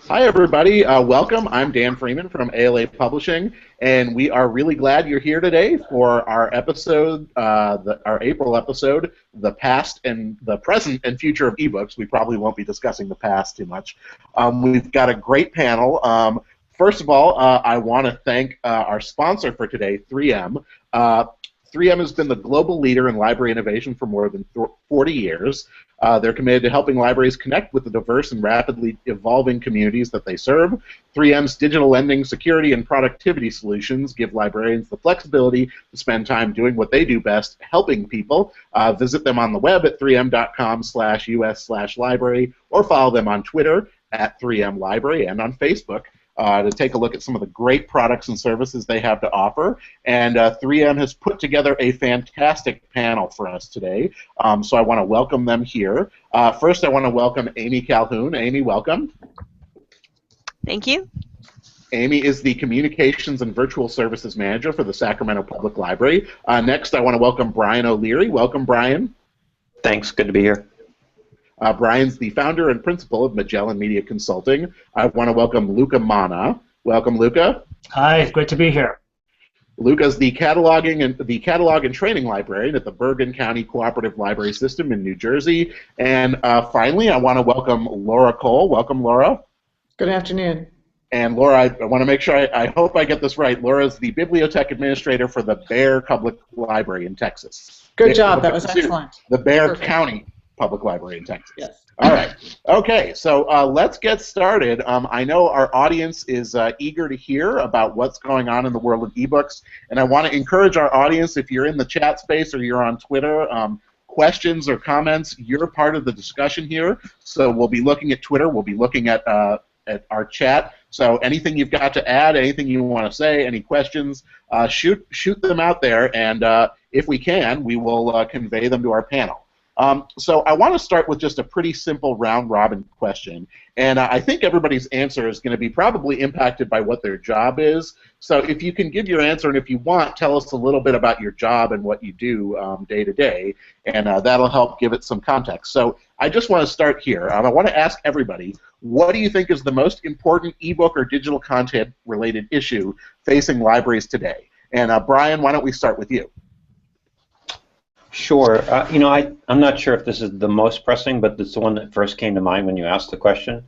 Hi, everybody. Welcome. I'm Dan Freeman from ALA Publishing, and we are really glad you're here today for our episode, our April episode, the past and the present and future of ebooks. We probably won't be discussing the past too much. We've got a great panel. First of all, I want to thank our sponsor for today, 3M. 3M has been the global leader in library innovation for more than 40 years. They're committed to helping libraries connect with the diverse and rapidly evolving communities that they serve. 3M's digital lending, security, and productivity solutions give librarians the flexibility to spend time doing what they do best, helping people. Visit them on the web at 3m.com/us/library or follow them on Twitter at 3M Library and on Facebook. To take a look at some of the great products and services they have to offer. And 3M has put together a fantastic panel for us today, so I want to welcome them here. First, I want to welcome Amy Calhoun. Amy, welcome. Thank you. Amy is the Communications and Virtual Services Manager for the Sacramento Public Library. Next, I want to welcome Brian O'Leary. Welcome, Brian. Thanks. Good to be here. Brian's the founder and principal of Magellan Media Consulting. I want to welcome Luca Mana. Welcome, Luca. Hi, it's great to be here. Luca's the catalog and training librarian at the Bergen County Cooperative Library System in New Jersey. And finally, I want to welcome Laura Cole. Welcome, Laura. Good afternoon. And Laura, I want to make sure, I hope I get this right. Laura is the bibliothèque administrator for the Bear Public Library in Texas. Good job. That was excellent. The Bear Perfect. County Public Library in Texas. Yes. All right. Okay, so let's get started. I know our audience is eager to hear about what's going on in the world of ebooks, and I want to encourage our audience, if you're in the chat space or you're on Twitter, questions or comments, you're part of the discussion here. So we'll be looking at Twitter, we'll be looking at our chat. So anything you've got to add, anything you want to say, any questions, shoot them out there, and if we can, we will convey them to our panel. So I want to start with just a pretty simple round-robin question, and I think everybody's answer is going to be probably impacted by what their job is. So if you can give your answer, and if you want, tell us a little bit about your job and what you do day to day, and that'll help give it some context. So I just want to start here. I want to ask everybody, what do you think is the most important ebook or digital content-related issue facing libraries today? And Brian, why don't we start with you? Sure. I'm not sure if this is the most pressing, but it's the one that first came to mind when you asked the question,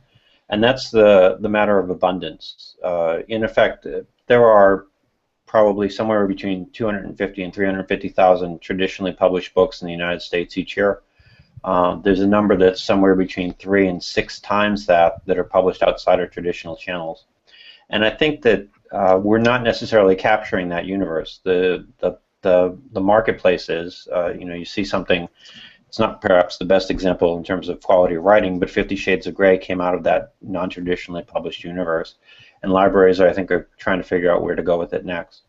and that's the matter of abundance. In effect, there are probably somewhere between 250 and 350,000 traditionally published books in the United States each year. There's a number that's somewhere between 3 and 6 times that are published outside of traditional channels. And I think that we're not necessarily capturing that universe. The marketplace is, you see something, it's not perhaps the best example in terms of quality of writing, but 50 Shades of Grey came out of that non-traditionally published universe. And libraries, I think, are trying to figure out where to go with it next.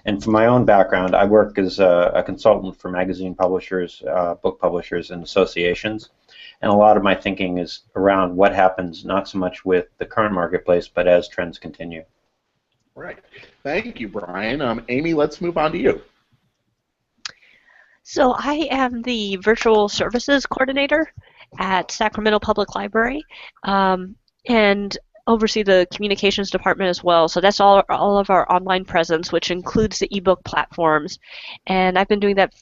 And from my own background, I work as a consultant for magazine publishers, book publishers, and associations. And a lot of my thinking is around what happens not so much with the current marketplace, but as trends continue. Right. Thank you, Brian. Amy, let's move on to you. So I am the Virtual Services Coordinator at Sacramento Public Library and oversee the communications department as well. So that's all of our online presence, which includes the ebook platforms. And I've been doing that,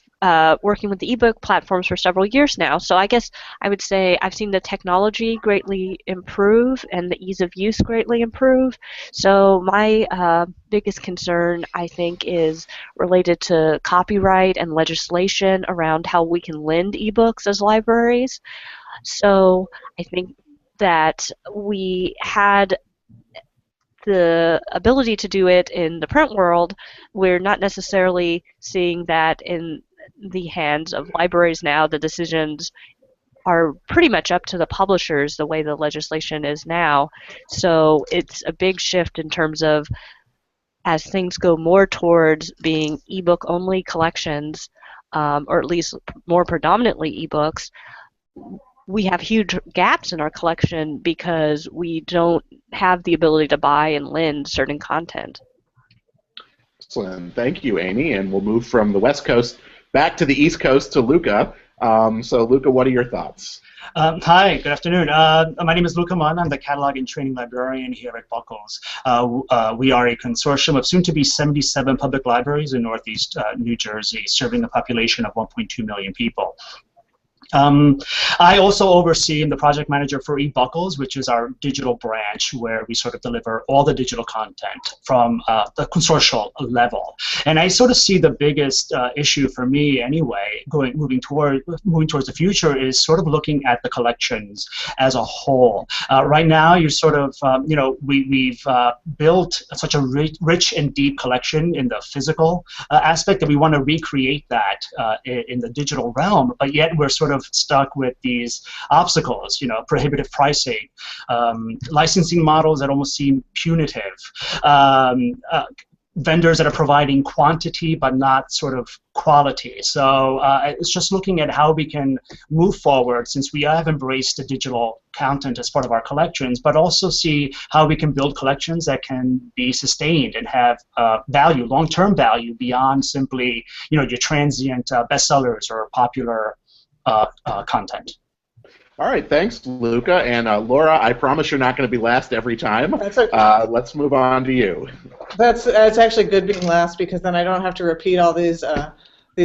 working with the ebook platforms for several years now. So I guess I would say I've seen the technology greatly improve and the ease of use greatly improve. So my biggest concern, I think, is related to copyright and legislation around how we can lend ebooks as libraries. So I think that we had the ability to do it in the print world. We're not necessarily seeing that in the hands of libraries now. The decisions are pretty much up to the publishers the way the legislation is now. So it's a big shift in terms of as things go more towards being ebook only collections, or at least more predominantly ebooks, we have huge gaps in our collection because we don't have the ability to buy and lend certain content. Excellent. Thank you, Amy. And we'll move from the West Coast back to the East Coast to Luca. So, Luca, what are your thoughts? Hi, good afternoon. My name is Luca Munn. I'm the Catalog and Training Librarian here at Buckles. We are a consortium of soon-to-be 77 public libraries in Northeast New Jersey, serving a population of 1.2 million people. I also oversee, I'm the project manager for eBuckles, which is our digital branch where we sort of deliver all the digital content from the consortial level. And I sort of see the biggest issue for me anyway, moving towards the future, is sort of looking at the collections as a whole. Right now, you're sort of, we've built such a rich and deep collection in the physical aspect that we want to recreate that in the digital realm, but yet we're sort of stuck with these obstacles, prohibitive pricing, licensing models that almost seem punitive, vendors that are providing quantity but not sort of quality. So it's just looking at how we can move forward, since we have embraced the digital content as part of our collections, but also see how we can build collections that can be sustained and have value, long-term value, beyond simply your transient bestsellers or popular content. All right, thanks, Luca. And Laura, I promise you're not going to be last every time. That's okay. Let's move on to you. That's actually good being last, because then I don't have to repeat all these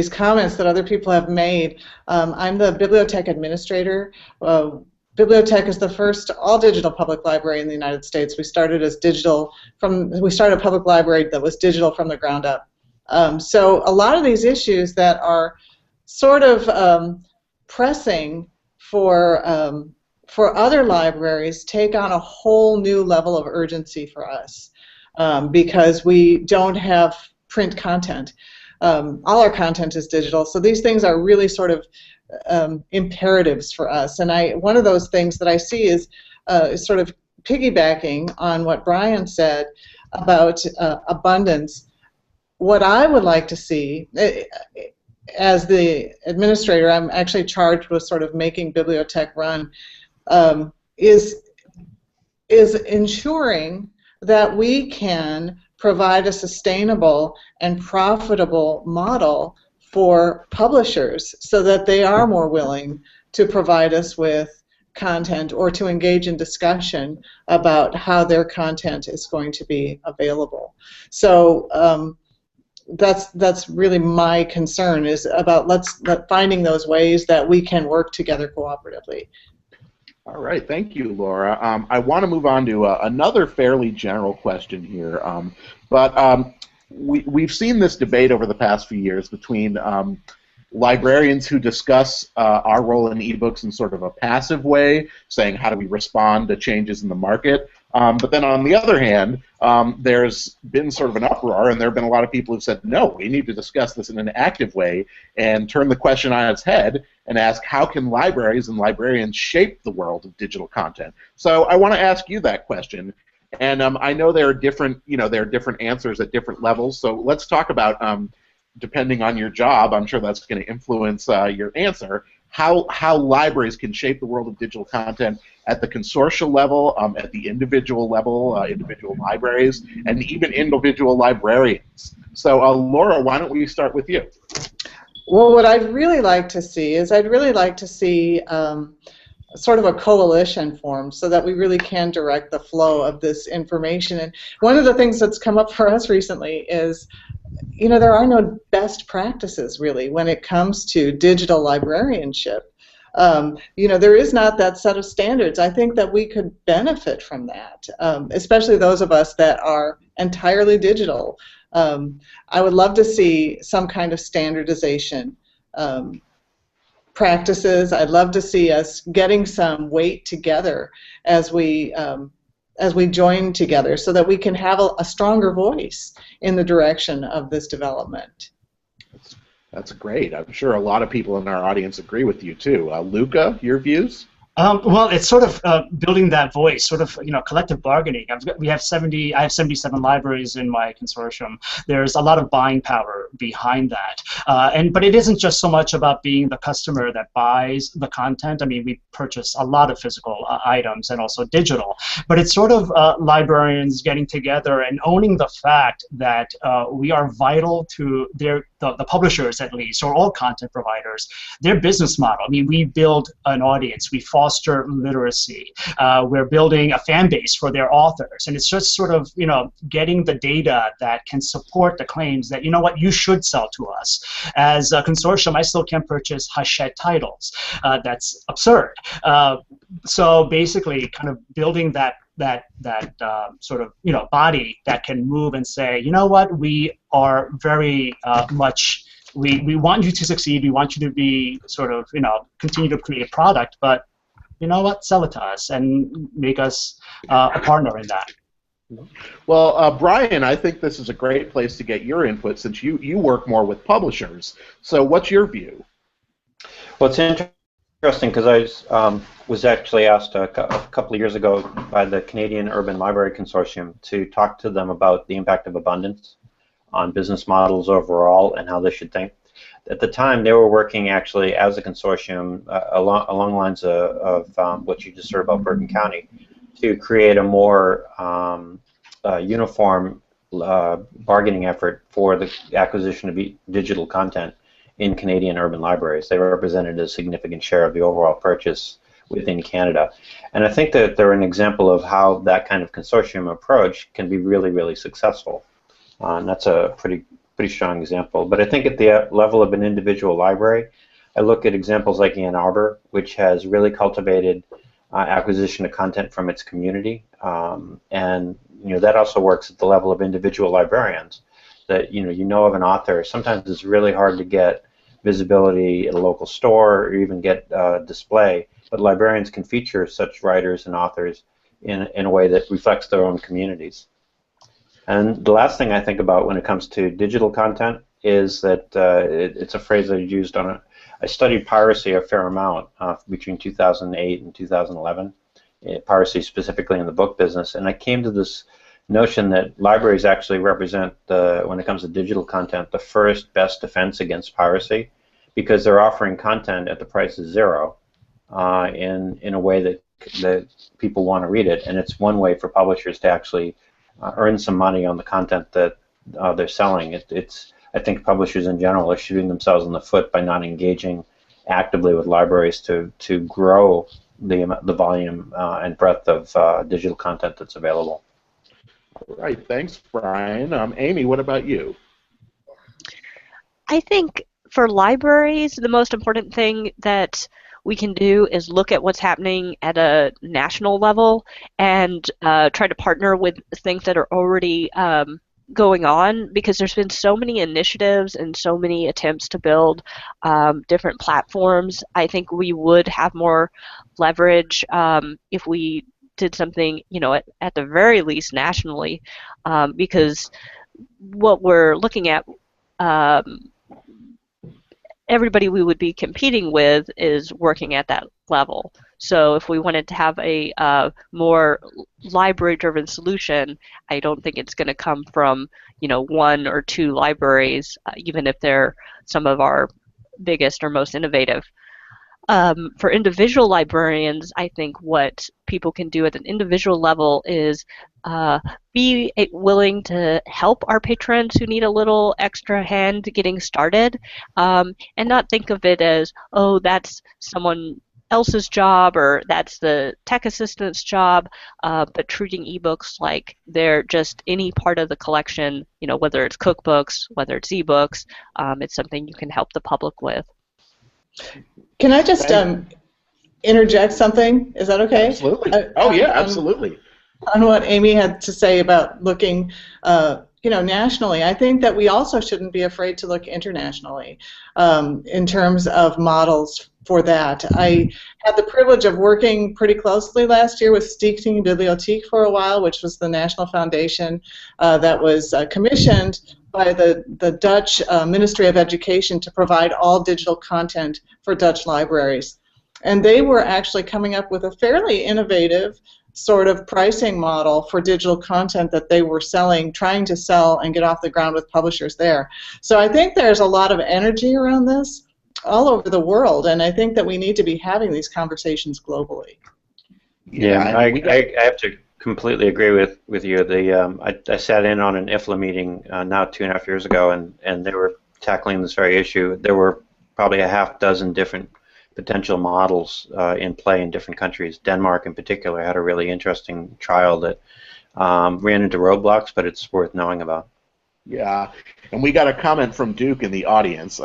comments that other people have made. I'm the bibliothèque administrator. Bibliotech is the first all-digital public library in the United States. We started as digital we started a public library that was digital from the ground up. So a lot of these issues that are sort of pressing for other libraries take on a whole new level of urgency for us, because we don't have print content. All our content is digital, so these things are really sort of imperatives for us. And one of those things that I see is sort of piggybacking on what Brian said about abundance. What I would like to see, as the administrator, I'm actually charged with sort of making bibliotech run, is ensuring that we can provide a sustainable and profitable model for publishers so that they are more willing to provide us with content or to engage in discussion about how their content is going to be available. So that's really my concern, is about finding those ways that we can work together cooperatively. All right, thank you, Laura. I want to move on to another fairly general question here, but we've seen this debate over the past few years between librarians who discuss our role in ebooks in sort of a passive way, saying how do we respond to changes in the market, but then on the other hand, there's been sort of an uproar, and there have been a lot of people who've said, no, we need to discuss this in an active way and turn the question on its head and ask, how can libraries and librarians shape the world of digital content? So I want to ask you that question. And I know there are different, answers at different levels. So let's talk about, depending on your job, I'm sure that's going to influence your answer, how libraries can shape the world of digital content at the consortial level, at the individual level, individual libraries, and even individual librarians. So Laura, why don't we start with you? Well, what I'd really like to see is sort of a coalition formed so that we really can direct the flow of this information. And one of the things that's come up for us recently is, there are no best practices really when it comes to digital librarianship. There is not that set of standards. I think that we could benefit from that, especially those of us that are entirely digital. I would love to see some kind of standardization practices. I'd love to see us getting some weight together as we join together, so that we can have a stronger voice in the direction of this development. That's great. I'm sure a lot of people in our audience agree with you too. Luca, your views? Well, it's sort of building that voice, sort of collective bargaining. I have 77 libraries in my consortium. There's a lot of buying power behind that, but it isn't just so much about being the customer that buys the content. I mean, we purchase a lot of physical items and also digital, but it's sort of librarians getting together and owning the fact that we are vital to the publishers, at least, or all content providers, their business model. I mean, we build an audience, we foster literacy, we're building a fan base for their authors, and it's just sort of getting the data that can support the claims that what, you should sell to us. As a consortium, I still can't purchase Hachette titles. That's absurd. So basically, kind of building that sort of body that can move and say, you know what, we are very much, we want you to succeed, we want you to be sort of continue to create product, but you know what, sell it to us and make us a partner in that. Well, Brian, I think this is a great place to get your input since you work more with publishers. So what's your view? Well, it's interesting because I was actually asked a couple of years ago by the Canadian Urban Library Consortium to talk to them about the impact of abundance on business models overall and how they should think. At the time, they were working actually as a consortium along lines of what you just heard about Bergen County to create a more uniform bargaining effort for the acquisition of digital content in Canadian urban libraries. They represented a significant share of the overall purchase within Canada. And I think that they're an example of how that kind of consortium approach can be really, really successful. And that's a pretty strong example. But I think at the level of an individual library, I look at examples like Ann Arbor, which has really cultivated acquisition of content from its community. And that also works at the level of individual librarians. That you know of an author, sometimes it's really hard to get visibility at a local store or even get display, but librarians can feature such writers and authors in a way that reflects their own communities. And the last thing I think about when it comes to digital content is that it's a phrase that I used I studied piracy a fair amount between 2008 and 2011, piracy specifically in the book business, and I came to this notion that libraries actually represent, when it comes to digital content, the first best defense against piracy, because they're offering content at the price of zero in a way that people want to read it, and it's one way for publishers to actually earn some money on the content that they're selling. I think publishers in general are shooting themselves in the foot by not engaging actively with libraries to grow the volume and breadth of digital content that's available. All right, thanks, Brian. Amy, what about you? I think for libraries, the most important thing that we can do is look at what's happening at a national level and try to partner with things that are already going on, because there's been so many initiatives and so many attempts to build different platforms. I think we would have more leverage if we did something, at the very least nationally, because what we're looking at, everybody we would be competing with is working at that level. So if we wanted to have a more library-driven solution, I don't think it's going to come from, one or two libraries, even if they're some of our biggest or most innovative. For individual librarians, I think what people can do at an individual level is be willing to help our patrons who need a little extra hand getting started, and not think of it as, oh, that's someone else's job or that's the tech assistant's job, but treating ebooks like they're just any part of the collection, whether it's cookbooks, whether it's ebooks, it's something you can help the public with. Can I just interject something? Is that okay? Absolutely. Absolutely. On what Amy had to say about looking, nationally, I think that we also shouldn't be afraid to look internationally in terms of models for that. I had the privilege of working pretty closely last year with Stichting Bibliotheek for a while, which was the national foundation that was commissioned by the Dutch Ministry of Education to provide all digital content for Dutch libraries. And they were actually coming up with a fairly innovative sort of pricing model for digital content that they were selling, trying to sell and get off the ground with publishers there. So I think there's a lot of energy around this all over the world, and I think that we need to be having these conversations globally. Yeah, I have to completely agree with you. I sat in on an IFLA meeting now 2.5 years ago, and they were tackling this very issue. There were probably a half dozen different potential models in play in different countries. Denmark, in particular, had a really interesting trial that ran into roadblocks, but it's worth knowing about. Yeah, and we got a comment from Duke in the audience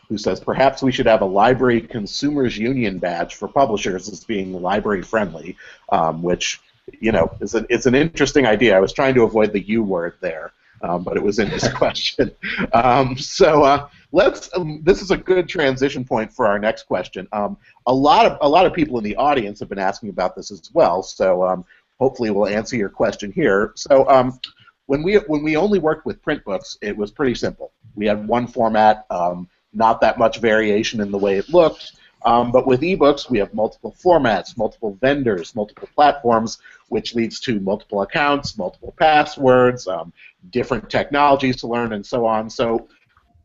who says perhaps we should have a library consumers union badge for publishers as being library friendly, which is an interesting idea. I was trying to avoid the U word there, but it was in this question. This is a good transition point for our next question. A lot of people in the audience have been asking about this as well, so hopefully we'll answer your question here. So when we only worked with print books, it was pretty simple. We had one format, not that much variation in the way it looked. But with ebooks, we have multiple formats, multiple vendors, multiple platforms, which leads to multiple accounts, multiple passwords, different technologies to learn, and so on. So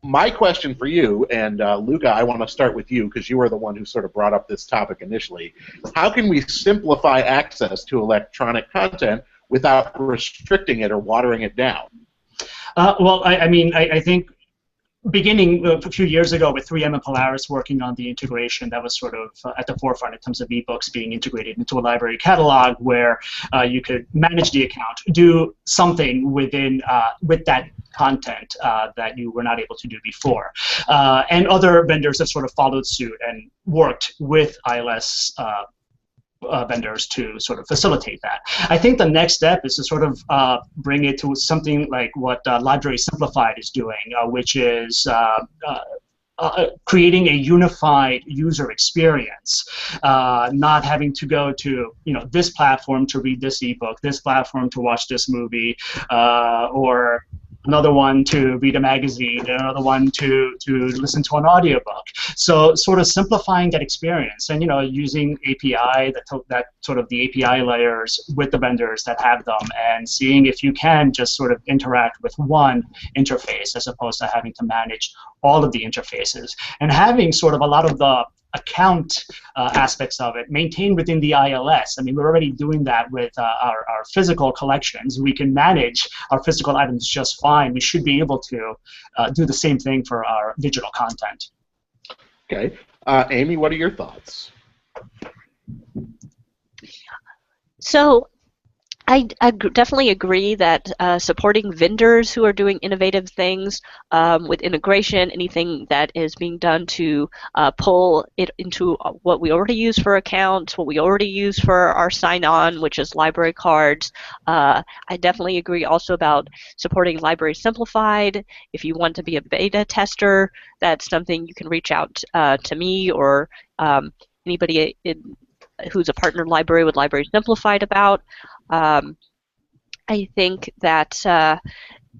my question for you, and Luca, I want to start with you because you were the one who sort of brought up this topic initially. How can we simplify access to electronic content without restricting it or watering it down? Well, I think beginning a few years ago with 3M and Polaris working on the integration, that was sort of at the forefront in terms of ebooks being integrated into a library catalog where you could manage the account, do something within with that content that you were not able to do before. And other vendors have sort of followed suit and worked with ILS vendors to sort of facilitate that. I think the next step is to sort of bring it to something like what Library Simplified is doing, which is creating a unified user experience, not having to go to this platform to read this ebook, this platform to watch this movie, or another one to read a magazine, another one to listen to an audiobook. So sort of simplifying that experience and using API, that sort of the API layers with the vendors that have them, and seeing if you can just sort of interact with one interface as opposed to having to manage all of the interfaces, and having sort of a lot of the account aspects of it maintained within the ILS. I mean, we're already doing that with our physical collections. We can manage our physical items just fine. We should be able to do the same thing for our digital content. Okay. Amy, what are your thoughts? So I definitely agree that supporting vendors who are doing innovative things with integration, anything that is being done to pull it into what we already use for accounts, what we already use for our sign-on, which is library cards. I definitely agree also about supporting Library Simplified. If you want to be a beta tester, that's something you can reach out to me or anybody who's a partner library with Library Simplified about. I think that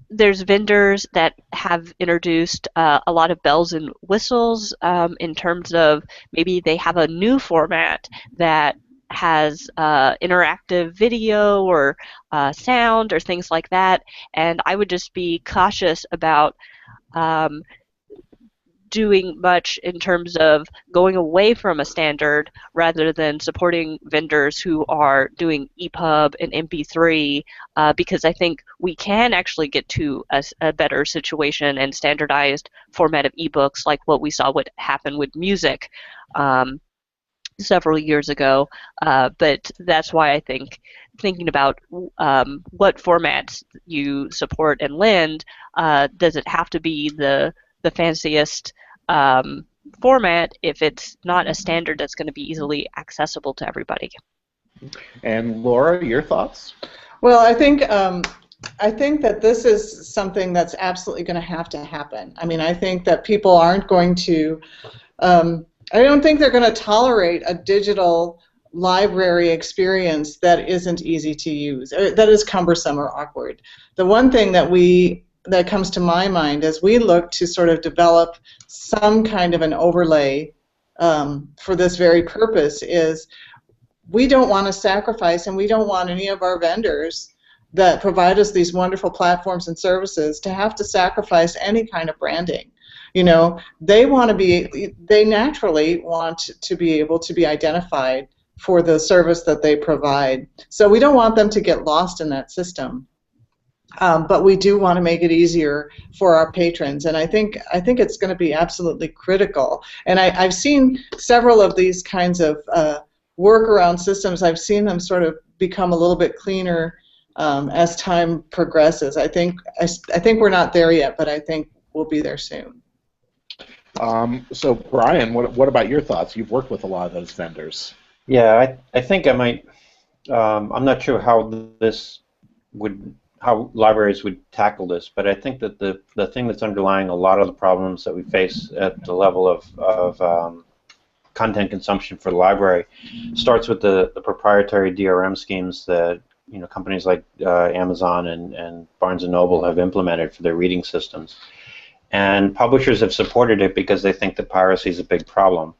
there's vendors that have introduced a lot of bells and whistles in terms of maybe they have a new format that has interactive video or sound or things like that, and I would just be cautious about doing much in terms of going away from a standard rather than supporting vendors who are doing EPUB and MP3 because I think we can actually get to a better situation and standardized format of ebooks like what we saw would happen with music several years ago. But that's why I think thinking about what formats you support and lend, does it have to be the fanciest format if it's not a standard that's going to be easily accessible to everybody. And Laura, your thoughts? Well, I think that this is something that's absolutely going to have to happen. I mean, I think that people aren't going to, I don't think they're going to tolerate a digital library experience that isn't easy to use, or that is cumbersome or awkward. The one thing that comes to my mind as we look to sort of develop some kind of an overlay for this very purpose is we don't want to sacrifice, and we don't want any of our vendors that provide us these wonderful platforms and services to have to sacrifice any kind of branding. You know, they naturally want to be able to be identified for the service that they provide. So we don't want them to get lost in that system. But we do want to make it easier for our patrons, and I think it's going to be absolutely critical. And I've seen several of these kinds of workaround systems. I've seen them sort of become a little bit cleaner as time progresses. I think we're not there yet, but I think we'll be there soon. So Brian, what about your thoughts? You've worked with a lot of those vendors. Yeah, I think I might. I'm not sure how libraries would tackle this, but I think that the thing that's underlying a lot of the problems that we face at the level of content consumption for the library starts with the proprietary DRM schemes that companies like Amazon and Barnes & Noble have implemented for their reading systems. And publishers have supported it because they think that piracy is a big problem.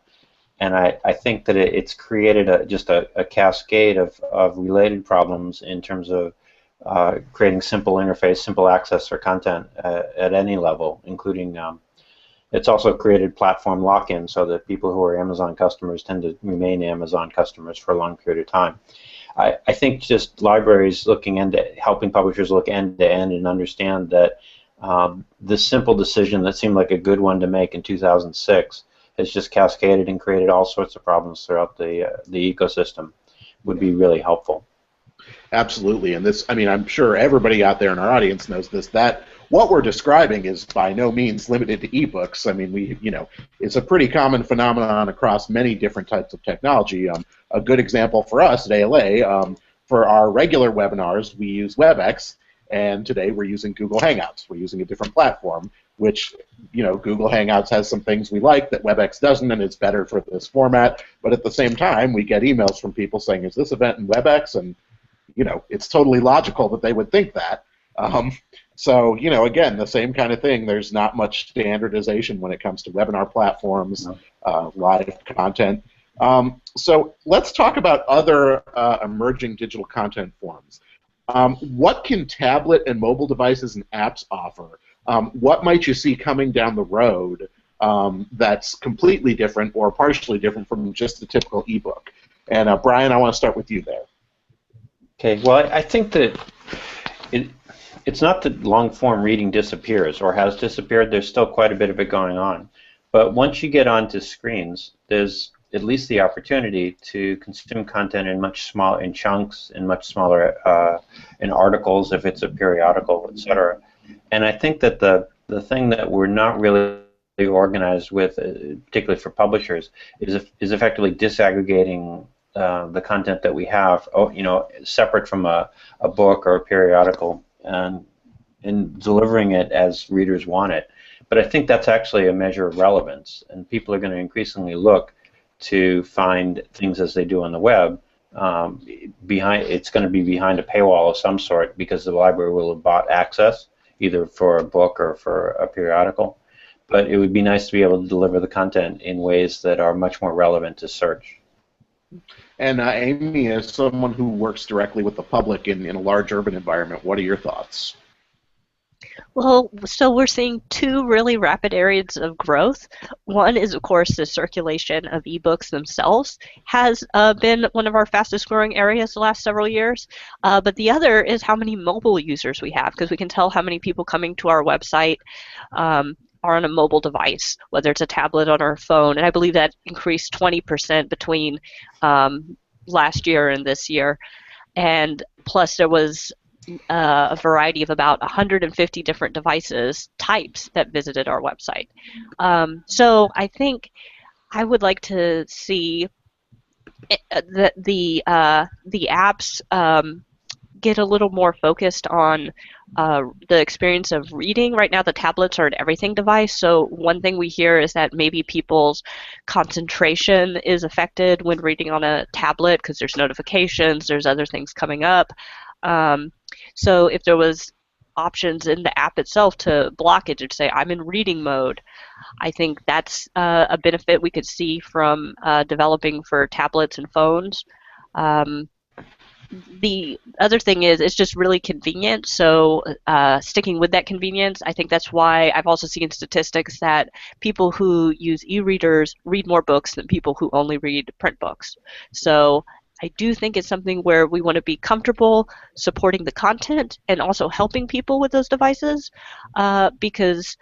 And I think that it's created just a cascade of related problems in terms of creating simple interface, simple access for content at any level, including it's also created platform lock-in so that people who are Amazon customers tend to remain Amazon customers for a long period of time. I think just libraries helping publishers look end-to-end and understand that this simple decision that seemed like a good one to make in 2006 has just cascaded and created all sorts of problems throughout the ecosystem would be really helpful. Absolutely, and this, I mean, I'm sure everybody out there in our audience knows this, that what we're describing is by no means limited to ebooks. I mean, it's a pretty common phenomenon across many different types of technology. A good example for us at ALA, for our regular webinars, we use WebEx, and today we're using Google Hangouts. We're using a different platform, which, Google Hangouts has some things we like that WebEx doesn't, and it's better for this format. But at the same time, we get emails from people saying, is this event in WebEx? And it's totally logical that they would think that. So, again, the same kind of thing. There's not much standardization when it comes to webinar platforms, live content. So let's talk about other emerging digital content forms. What can tablet and mobile devices and apps offer? What might you see coming down the road that's completely different or partially different from just the typical ebook? And Brian, I want to start with you there. Okay, well, I think that it's not that long-form reading disappears or has disappeared. There's still quite a bit of it going on. But once you get onto screens, there's at least the opportunity to consume content in chunks, in much smaller, in articles if it's a periodical, etc. And I think that the thing that we're not really organized with, particularly for publishers, is effectively disaggregating the content that we have, separate from a book or a periodical, and delivering it as readers want it. But I think that's actually a measure of relevance, and people are going to increasingly look to find things as they do on the web. It's going to be behind a paywall of some sort because the library will have bought access, either for a book or for a periodical. But it would be nice to be able to deliver the content in ways that are much more relevant to search. And Amy, as someone who works directly with the public in a large urban environment, what are your thoughts? Well, so we're seeing two really rapid areas of growth. One is, of course, the circulation of ebooks themselves has been one of our fastest growing areas the last several years. But the other is how many mobile users we have, because we can tell how many people coming to our website are on a mobile device, whether it's a tablet or our phone. And I believe that increased 20% between last year and this year. And plus there was a variety of about 150 different devices types that visited our website. So I think I would like to see the apps get a little more focused on the experience of reading. Right now the tablets are an everything device, so one thing we hear is that maybe people's concentration is affected when reading on a tablet because there's notifications, there's other things coming up. So if there was options in the app itself to block it, to say I'm in reading mode. I think that's a benefit we could see from developing for tablets and phones. The other thing is it's just really convenient, so sticking with that convenience, I think that's why I've also seen statistics that people who use e-readers read more books than people who only read print books. So I do think it's something where we want to be comfortable supporting the content and also helping people with those devices, because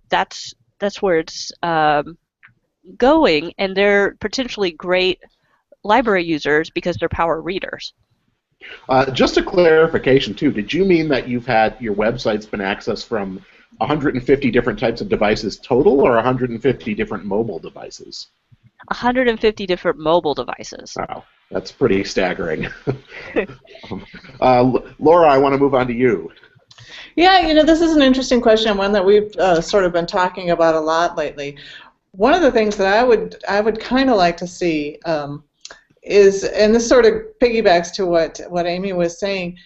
that's where it's going, and they're potentially great library users because they're power readers. Just a clarification too, did you mean that you've had your website's been accessed from 150 different types of devices total, or 150 different mobile devices? 150 different mobile devices. Wow, that's pretty staggering. Laura, I want to move on to you. Yeah, this is an interesting question, one that we've sort of been talking about a lot lately. One of the things that I would kind of like to see is, and this sort of piggybacks to what Amy was saying,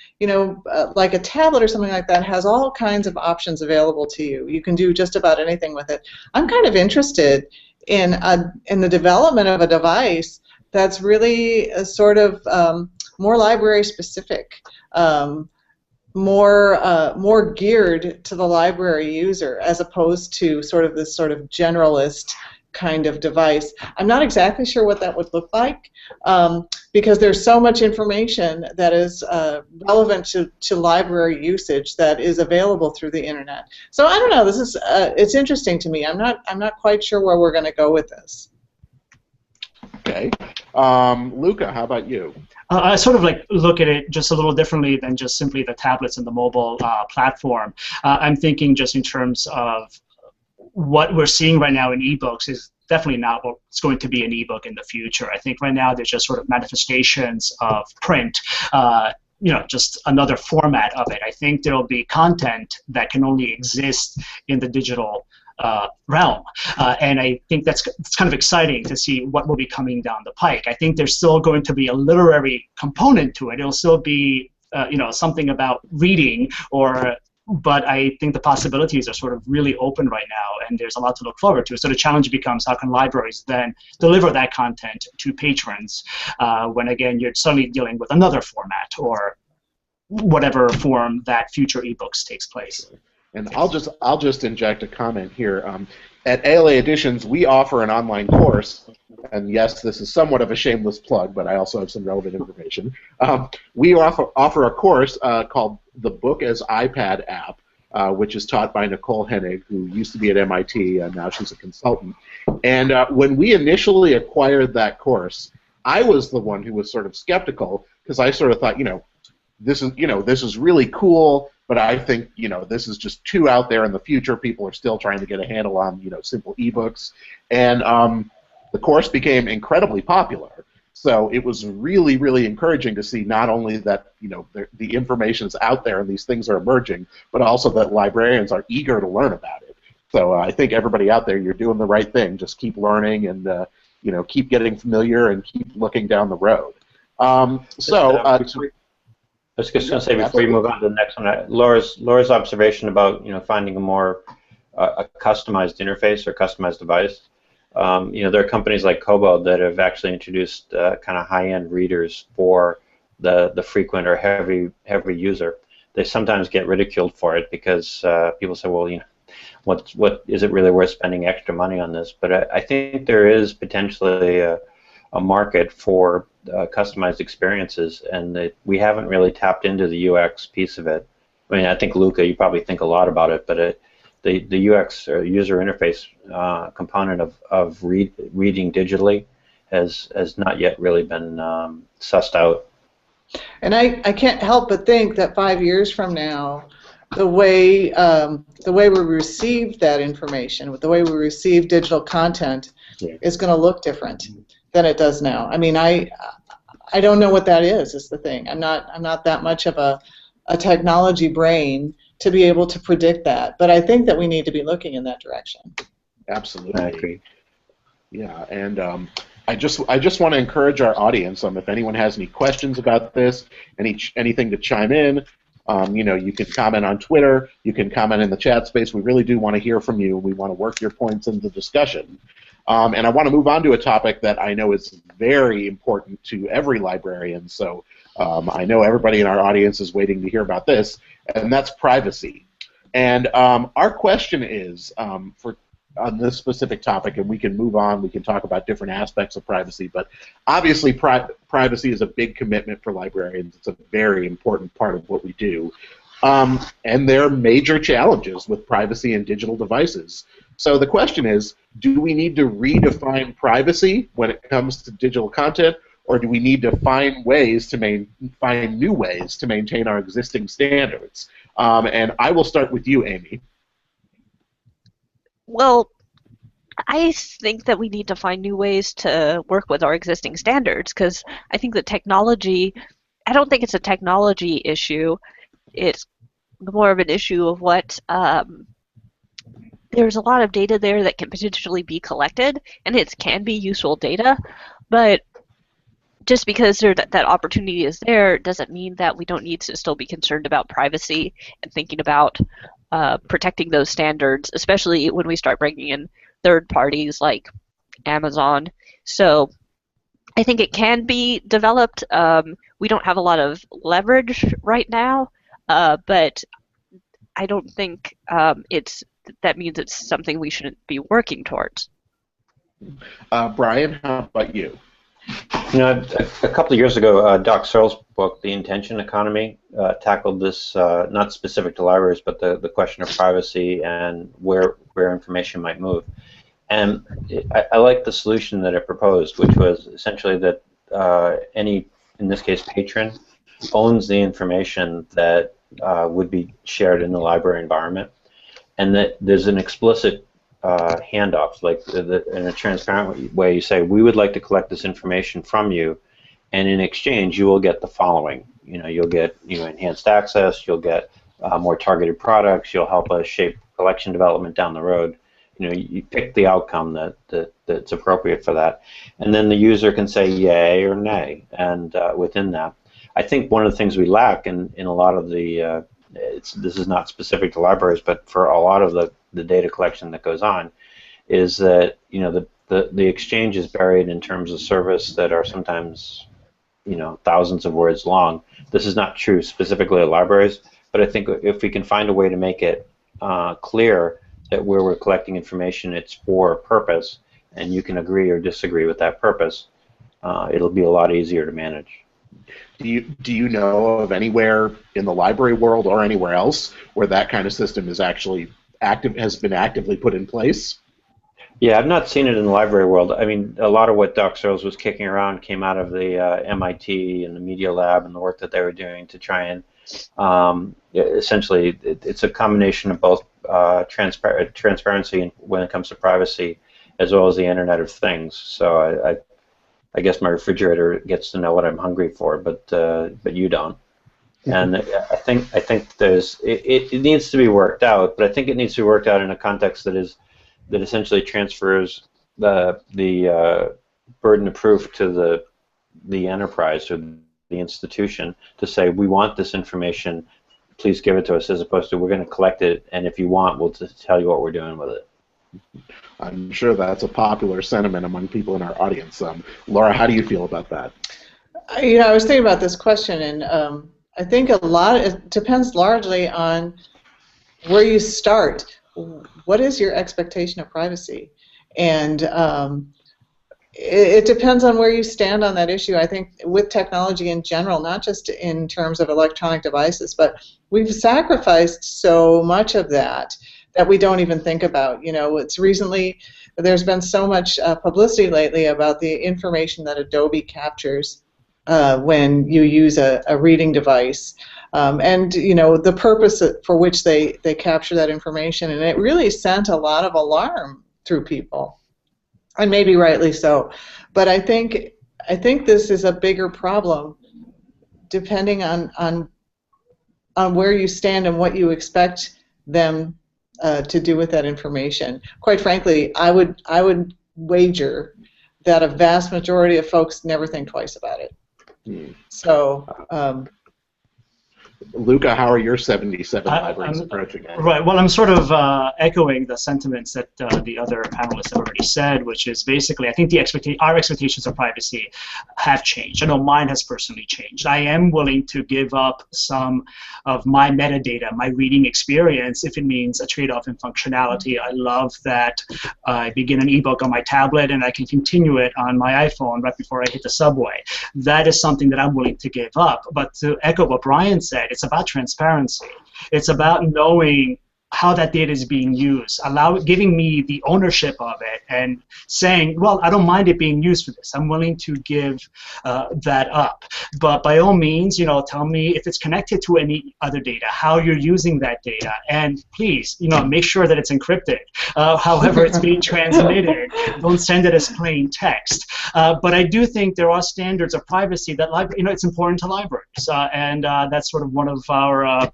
like a tablet or something like that has all kinds of options available to you. You can do just about anything with it. I'm kind of interested in the development of a device that's really sort of more library specific, more geared to the library user, as opposed to sort of this sort of generalist kind of device. I'm not exactly sure what that would look like, because there's so much information that is relevant to library usage that is available through the internet. So I don't know. This is it's interesting to me. I'm not quite sure where we're going to go with this. Okay, Luca, how about you? I sort of look at it just a little differently than just simply the tablets and the mobile platform. I'm thinking just in terms of what we're seeing right now in ebooks is definitely not what's going to be an ebook in the future. I think right now there's just sort of manifestations of print, just another format of it. I think there will be content that can only exist in the digital realm, and I think it's kind of exciting to see what will be coming down the pike. I think there's still going to be a literary component to it. It'll still be something about reading, but I think the possibilities are sort of really open right now, and there's a lot to look forward to. So the challenge becomes, how can libraries then deliver that content to patrons when, again, you're suddenly dealing with another format or whatever form that future ebooks takes place. And I'll just inject a comment here. At ALA Editions, we offer an online course, and yes, this is somewhat of a shameless plug, but I also have some relevant information. We offer a course called the Book as iPad app, which is taught by Nicole Hennig, who used to be at MIT, and now she's a consultant. And when we initially acquired that course, I was the one who was sort of skeptical, because I sort of thought, this is really cool, but I think, this is just too out there in the future. People are still trying to get a handle on, simple ebooks. And the course became incredibly popular. So it was really, really encouraging to see not only that, the information is out there and these things are emerging, but also that librarians are eager to learn about it. So I think everybody out there, you're doing the right thing. Just keep learning and, keep getting familiar and keep looking down the road. I was just going to say, before you move on to the next one, Laura's observation about finding a more a customized interface or customized device. There are companies like Kobo that have actually introduced kind of high-end readers for the frequent or heavy user. They sometimes get ridiculed for it because people say, well, what is it really worth spending extra money on this? But I think there is potentially a market for customized experiences, and that we haven't really tapped into the UX piece of it. I mean, I think, Luca, you probably think a lot about it, but the UX or user interface component of reading digitally has not yet really been sussed out. And I can't help but think that 5 years from now, the way we receive that information, the way we receive digital content, is going to look different than it does now. I mean, I don't know what that is the thing. I'm not that much of a technology brain to be able to predict that, but I think that we need to be looking in that direction. Absolutely. I agree. Yeah, and I just want to encourage our audience, if anyone has any questions about this, anything to chime in, You can comment on Twitter, you can comment in the chat space. We really do want to hear from you. We want to work your points into discussion. And I want to move on to a topic that I know is very important to every librarian, so I know everybody in our audience is waiting to hear about this, and that's privacy. And our question is, on this specific topic, and we can move on, we can talk about different aspects of privacy, but obviously privacy is a big commitment for librarians. It's a very important part of what we do. And there are major challenges with privacy and digital devices. So the question is, do we need to redefine privacy when it comes to digital content, or do we need to find ways to find new ways to maintain our existing standards? And I will start with you, Amy. Well, I think that we need to find new ways to work with our existing standards, because I think that technology, I don't think it's a technology issue. It's more of an issue of what, there's a lot of data there that can potentially be collected, and it can be useful data, but just because that opportunity is there doesn't mean that we don't need to still be concerned about privacy and thinking about protecting those standards, especially when we start bringing in third parties like Amazon. So I think it can be developed. We don't have a lot of leverage right now, but I don't think that means it's something we shouldn't be working towards. Brian, how about you? A couple of years ago, Doc Searle's book, The Intention Economy, tackled this, not specific to libraries, but the question of privacy and where information might move. And I like the solution that it proposed, which was essentially that any, in this case, patron, owns the information that would be shared in the library environment, and that there's an explicit handoff, like in a transparent way. You say, we would like to collect this information from you, and in exchange, you will get the following. You'll get enhanced access. You'll get more targeted products. You'll help us shape collection development down the road. You pick the outcome that's appropriate for that, and then the user can say yay or nay. And within that, I think one of the things we lack in a lot of the this is not specific to libraries, but for a lot of the data collection that goes on, is that the exchange is buried in terms of service that are sometimes thousands of words long. This is not true specifically of libraries, but I think if we can find a way to make it clear that where we're collecting information, it's for a purpose, and you can agree or disagree with that purpose, it'll be a lot easier to manage. Do you know of anywhere in the library world or anywhere else where that kind of system is actually has been actively put in place? Yeah, I've not seen it in the library world. I mean, a lot of what Doc Searles was kicking around came out of the MIT and the Media Lab and the work that they were doing to try and essentially it's a combination of both transparency when it comes to privacy as well as the Internet of Things. So I guess my refrigerator gets to know what I'm hungry for, but you don't. And I think there's it needs to be worked out, but I think it needs to be worked out in a context that essentially transfers the burden of proof to the enterprise or the institution to say, we want this information, please give it to us, as opposed to we're going to collect it, and if you want, we'll just tell you what we're doing with it. I'm sure that's a popular sentiment among people in our audience. Laura, how do you feel about that? I was thinking about this question, and I think it depends largely on where you start. What is your expectation of privacy? And it depends on where you stand on that issue. I think with technology in general, not just in terms of electronic devices, but we've sacrificed so much of that we don't even think about. There's been so much publicity lately about the information that Adobe captures when you use a reading device, and the purpose for which they capture that information, and it really sent a lot of alarm through people, and maybe rightly so. But I think this is a bigger problem, depending on where you stand and what you expect them to do with that information. Quite frankly, I would wager that a vast majority of folks never think twice about it. So Luca, how are your 77 libraries approaching it? Right. Well, I'm sort of echoing the sentiments that the other panelists have already said, which is basically I think our expectations of privacy have changed. I know mine has personally changed. I am willing to give up some of my metadata, my reading experience, if it means a trade-off in functionality. I love that I begin an ebook on my tablet and I can continue it on my iPhone right before I hit the subway. That is something that I'm willing to give up. But to echo what Brian said, it's about transparency. It's about knowing how that data is being used, giving me the ownership of it, and saying, well, I don't mind it being used for this. I'm willing to give that up. But by all means, tell me if it's connected to any other data, how you're using that data, and please, make sure that it's encrypted. However it's being transmitted, don't send it as plain text. But I do think there are standards of privacy that it's important to libraries, and that's sort of one of our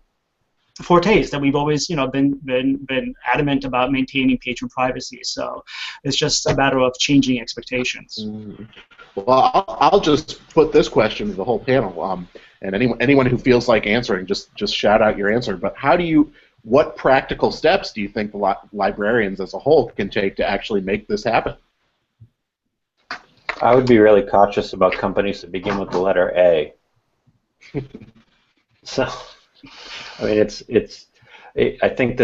fortes that we've always, been adamant about maintaining patron privacy. So it's just a matter of changing expectations. Well, I'll just put this question to the whole panel, and anyone who feels like answering, just shout out your answer. But what practical steps do you think the librarians as a whole can take to actually make this happen? I would be really cautious about companies that begin with the letter A. So, I mean, I think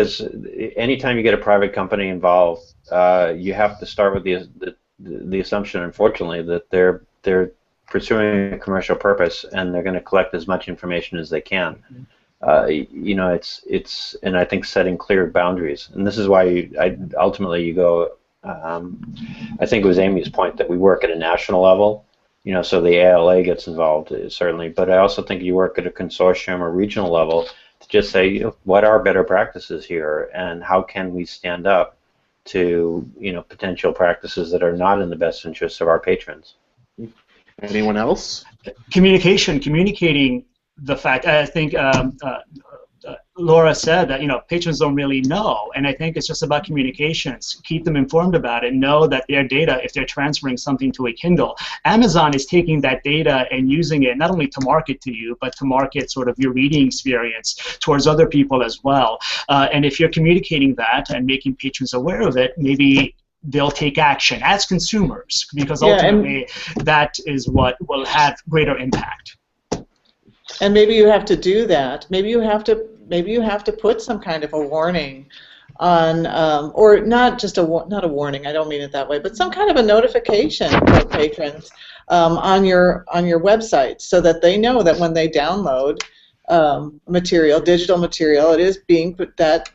anytime you get a private company involved, you have to start with the assumption, unfortunately, that they're pursuing a commercial purpose and they're going to collect as much information as they can. And I think setting clear boundaries, and this is why ultimately you go. I think it was Amy's point that we work at a national level. So the ALA gets involved, certainly, but I also think you work at a consortium or regional level to just say, what are better practices here, and how can we stand up to, potential practices that are not in the best interests of our patrons. Anyone else? Communicating the fact. I think Laura said that patrons don't really know, and I think it's just about communications. Keep them informed about it. Know that their data, if they're transferring something to a Kindle, Amazon is taking that data and using it not only to market to you, but to market sort of your reading experience towards other people as well. And if you're communicating that and making patrons aware of it, maybe they'll take action as consumers, because ultimately that is what will have greater impact. And maybe you have to do that. Maybe you have to put some kind of a warning on, or not a warning. I don't mean it that way, but some kind of a notification for patrons on your website, so that they know that when they download material, digital material, it is being that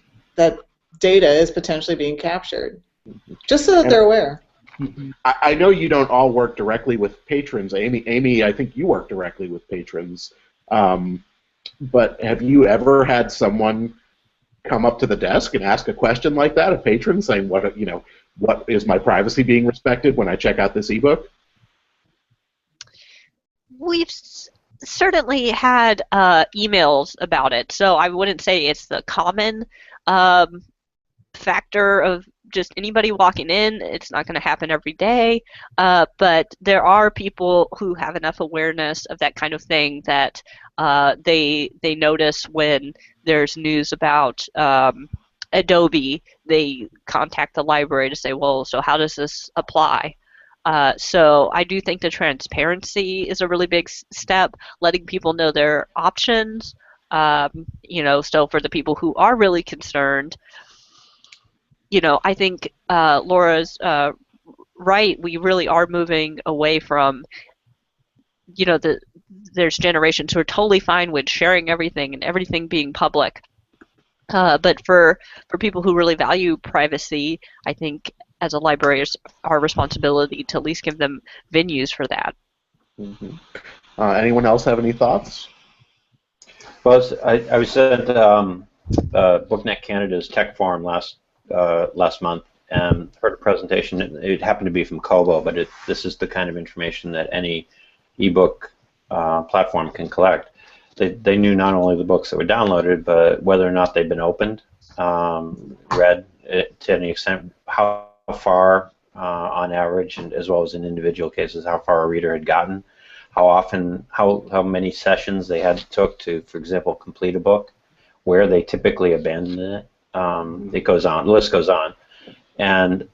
data is potentially being captured, just so that they're aware. I know you don't all work directly with patrons. Amy, I think you work directly with patrons. But have you ever had someone come up to the desk and ask a question like that, a patron, saying, what is my privacy being respected when I check out this ebook? We've certainly had emails about it, so I wouldn't say it's the common factor of just anybody walking in. It's not going to happen every day, but there are people who have enough awareness of that kind of thing that they notice when there's news about Adobe. They contact the library to say, well, so how does this apply? So I do think the transparency is a really big step, letting people know their options. So for the people who are really concerned, I think Laura's right. We really are moving away from, there's generations who are totally fine with sharing everything and everything being public. But for people who really value privacy, I think as a library it's our responsibility to at least give them venues for that. Mm-hmm. Anyone else have any thoughts? Well, I was at BookNet Canada's Tech Forum last month and heard a presentation. It happened to be from Kobo, but this is the kind of information that any ebook platform can collect. They knew not only the books that were downloaded, but whether or not they've been opened, read to any extent, how far on average, and as well as in individual cases, how far a reader had gotten, how often, how many sessions they took to, for example, complete a book, where they typically abandon it. It goes on, the list goes on. And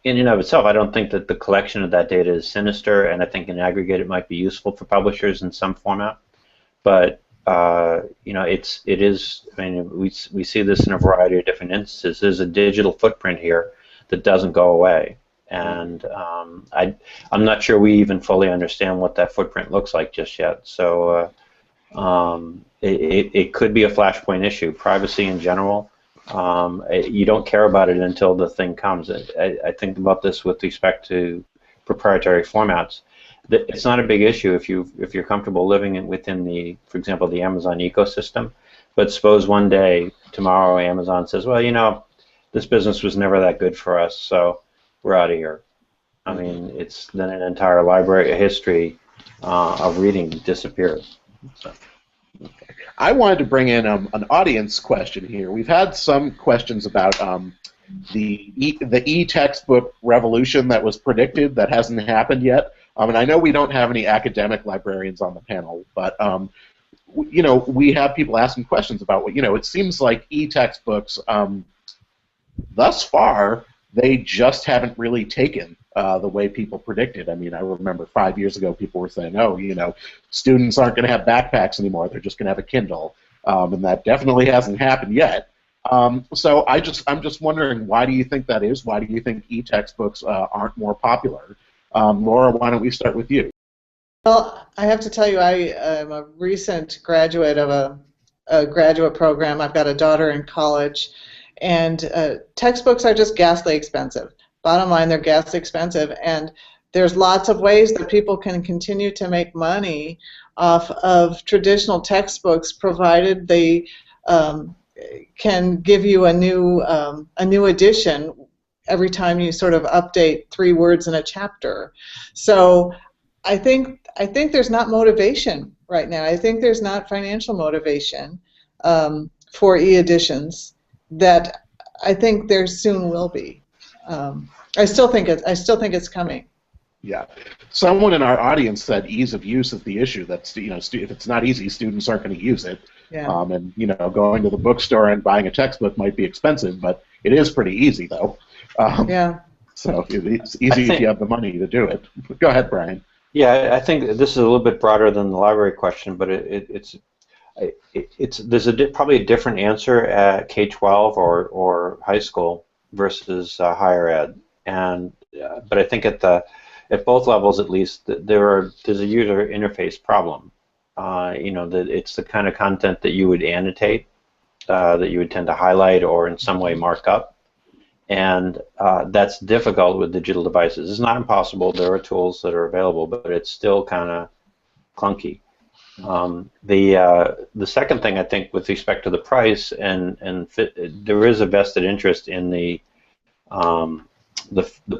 in and of itself, I don't think that the collection of that data is sinister, and I think in aggregate it might be useful for publishers in some format. But you know, it is. I mean, we see this in a variety of different instances. There's a digital footprint here that doesn't go away, and I'm not sure we even fully understand what that footprint looks like just yet. So it could be a flashpoint issue. Privacy in general. You don't care about it until the thing comes. I think about this with respect to proprietary formats. It's not a big issue if you're comfortable living within the, for example, the Amazon ecosystem. But suppose one day, tomorrow, Amazon says, well, you know, this business was never that good for us, so we're out of here. I mean, it's then an entire library, a history of reading disappears. So. I wanted to bring in an audience question here. We've had some questions about the e-textbook revolution that was predicted that hasn't happened yet. And I know we don't have any academic librarians on the panel, but you know, we have people asking questions about what, you know, it seems like e-textbooks thus far they just haven't really taken the way people predicted. I mean, I remember 5 years ago people were saying, oh, you know, students aren't going to have backpacks anymore, they're just going to have a Kindle, and that definitely hasn't happened yet. So I'm just wondering, why do you think that is? Why do you think e-textbooks aren't more popular? Laura, why don't we start with you? Well, I have to tell you, I am a recent graduate of a graduate program. I've got a daughter in college, and textbooks are just ghastly expensive. Bottom line, they're ghastly expensive, and there's lots of ways that people can continue to make money off of traditional textbooks, provided they can give you a new edition every time you sort of update 3 words in a chapter. So I think there's not motivation right now. I think there's not financial motivation for e-editions that I think there soon will be. I still think it's coming. Yeah, someone in our audience said ease of use is the issue. That's, you know, if it's not easy, students aren't going to use it. Yeah. And you know, going to the bookstore and buying a textbook might be expensive, but it is pretty easy though. Yeah. So it's easy if you have the money to do it. Go ahead, Brian. Yeah, I think this is a little bit broader than the library question, but there's probably a different answer at K-12 or high school versus higher ed, and but I think at both levels at least there's a user interface problem. You know, that it's the kind of content that you would annotate, that you would tend to highlight or in some way mark up. And that's difficult with digital devices. It's not impossible. There are tools that are available, but it's still kind of clunky. The second thing, I think, with respect to the price, there is a vested interest in the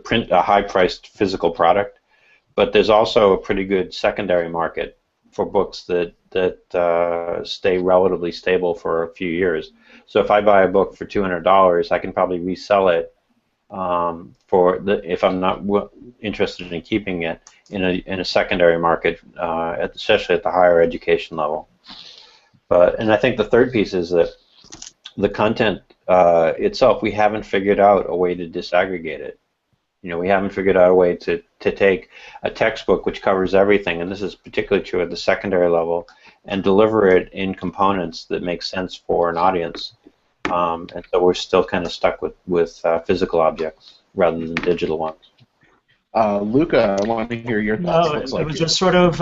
print, a high-priced physical product, but there's also a pretty good secondary market for books that stay relatively stable for a few years. So if I buy a book for $200, I can probably resell it if I'm not interested in keeping it in a secondary market, especially at the higher education level. And I think the third piece is that the content itself, we haven't figured out a way to disaggregate it. You know, we haven't figured out a way to take a textbook which covers everything, and this is particularly true at the secondary level, and deliver it in components that make sense for an audience. And so we're still kind of stuck with physical objects rather than digital ones. Luca, I want to hear your thoughts. No, it was just sort of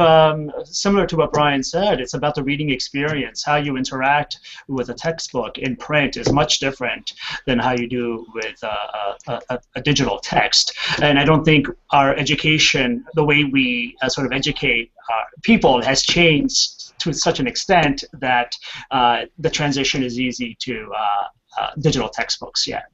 similar to what Brian said. It's about the reading experience. How you interact with a textbook in print is much different than how you do with a digital text. And I don't think our education, the way we sort of educate people, has changed to such an extent that the transition is easy to digital textbooks yet.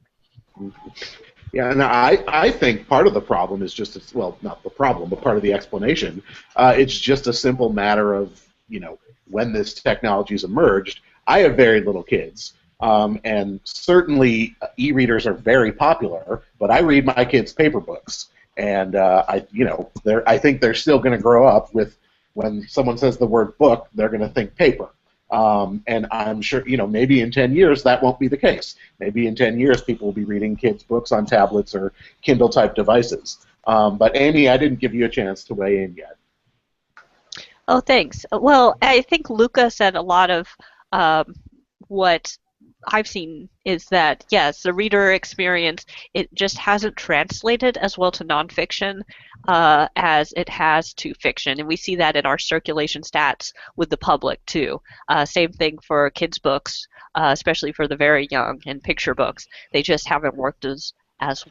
Yeah, and I think part of the problem is just, well, not the problem, but part of the explanation. It's just a simple matter of, you know, when this technology's emerged. I have very little kids, and certainly e-readers are very popular, but I read my kids' paper books, and I think they're still going to grow up with when someone says the word book, they're going to think paper. And I'm sure, maybe in 10 years that won't be the case. Maybe in 10 years people will be reading kids' books on tablets or Kindle-type devices. But Amy, I didn't give you a chance to weigh in yet. Oh, thanks. Well, I think Luca said a lot of what I've seen is that, yes, the reader experience, it just hasn't translated as well to nonfiction as it has to fiction. And we see that in our circulation stats with the public, too. Same thing for kids' books, especially for the very young, and picture books. They just haven't worked as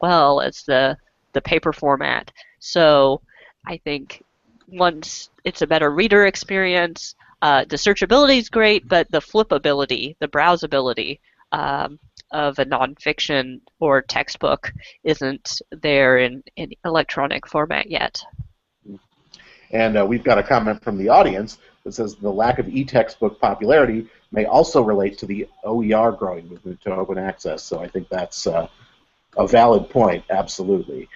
well as the paper format. So I think once it's a better reader experience, the searchability is great, but the flippability, the browsability of a nonfiction or textbook isn't there in electronic format yet. And we've got a comment from the audience that says the lack of e-textbook popularity may also relate to the OER growing movement to open access. So I think that's a valid point, absolutely.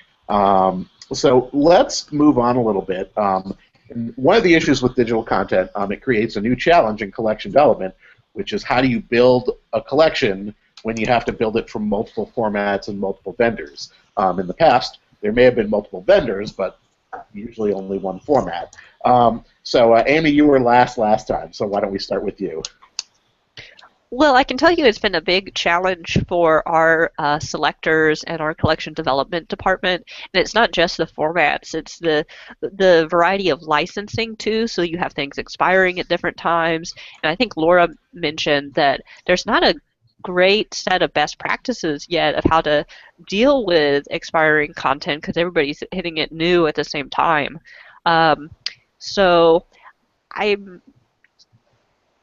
So let's move on a little bit. And one of the issues with digital content, it creates a new challenge in collection development, which is how do you build a collection when you have to build it from multiple formats and multiple vendors. In the past, there may have been multiple vendors, but usually only one format. So Amy, you were last time, so why don't we start with you? Well, I can tell you it's been a big challenge for our selectors and our collection development department. And it's not just the formats, it's the variety of licensing too. So you have things expiring at different times. And I think Laura mentioned that there's not a great set of best practices yet of how to deal with expiring content because everybody's hitting it new at the same time. So I'm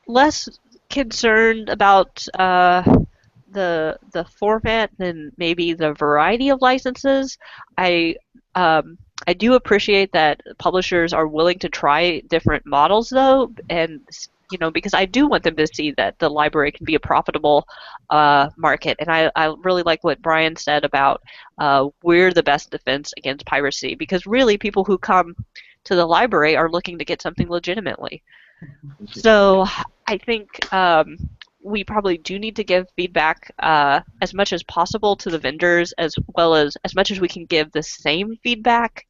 less concerned about the format than maybe the variety of licenses. I do appreciate that publishers are willing to try different models though, and because I do want them to see that the library can be a profitable market. And I really like what Brian said about we're the best defense against piracy, because really people who come to the library are looking to get something legitimately. So I think we probably do need to give feedback as much as possible to the vendors, as well as much as we can give the same feedback,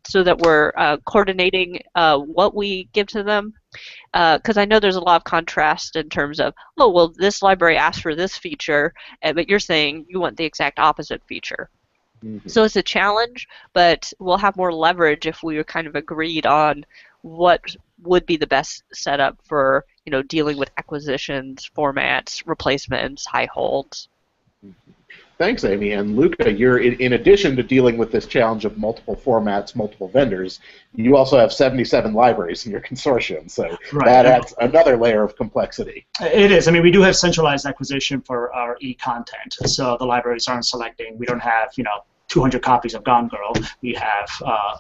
so that we're coordinating what we give to them. Because I know there's a lot of contrast in terms of, oh, well, this library asked for this feature, but you're saying you want the exact opposite feature. Mm-hmm. So it's a challenge, but we'll have more leverage if we were kind of agreed on what would be the best setup for dealing with acquisitions, formats, replacements, high holds. Thanks, Amy. And Luca, you're in addition to dealing with this challenge of multiple formats, multiple vendors, you also have 77 libraries in your consortium, so right. That adds another layer of complexity. It is. I mean, we do have centralized acquisition for our e-content, so the libraries aren't selecting. We don't have 200 copies of Gone Girl. We have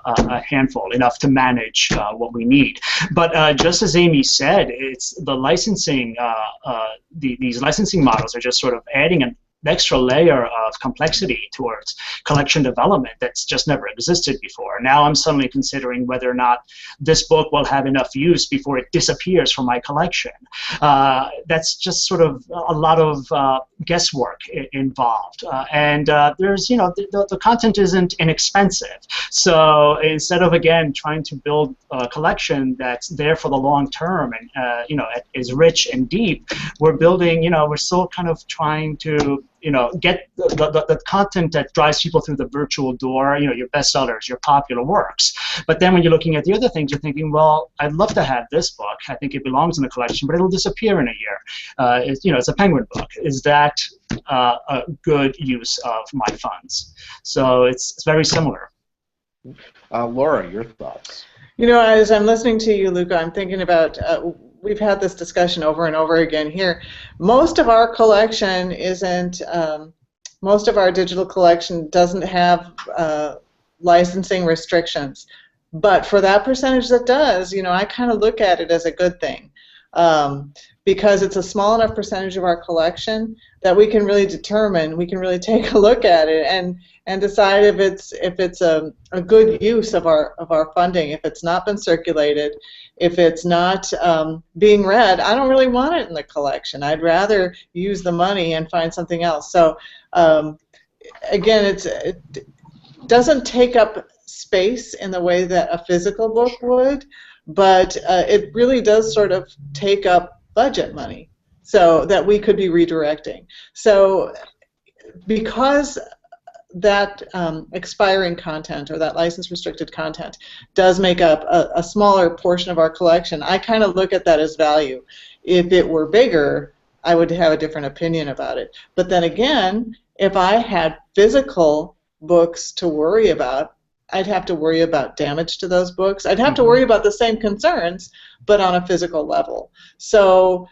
a handful, enough to manage what we need. But just as Amy said, it's the licensing. These licensing models are just sort of adding an extra layer of complexity towards collection development that's just never existed before. Now I'm suddenly considering whether or not this book will have enough use before it disappears from my collection. That's just sort of a lot of guesswork involved. And there's, the content isn't inexpensive. So instead of, again, trying to build a collection that's there for the long term and, is rich and deep, we're building, we're still kind of trying to get the content that drives people through the virtual door, your bestsellers, your popular works. But then when you're looking at the other things, you're thinking, well, I'd love to have this book. I think it belongs in the collection, but it'll disappear in a year. It's a Penguin book. Is that a good use of my funds? So it's very similar. Laura, your thoughts? As I'm listening to you, Luca, I'm thinking about we've had this discussion over and over again here. Most of our collection isn't, most of our digital collection doesn't have licensing restrictions. But for that percentage that does, I kind of look at it as a good thing. because it's a small enough percentage of our collection that we can really determine, we can really take a look at it and decide if it's a good use of our funding. If it's not been circulated, if it's not being read, I don't really want it in the collection. I'd rather use the money and find something else. So again, it doesn't take up space in the way that a physical book would, but it really does sort of take up budget money so that we could be redirecting. So because that expiring content or that license restricted content does make up a smaller portion of our collection, I kind of look at that as value. If it were bigger, I would have a different opinion about it. But then again, if I had physical books to worry about, I'd have to worry about damage to those books. I'd have to worry about the same concerns, but on a physical level. So,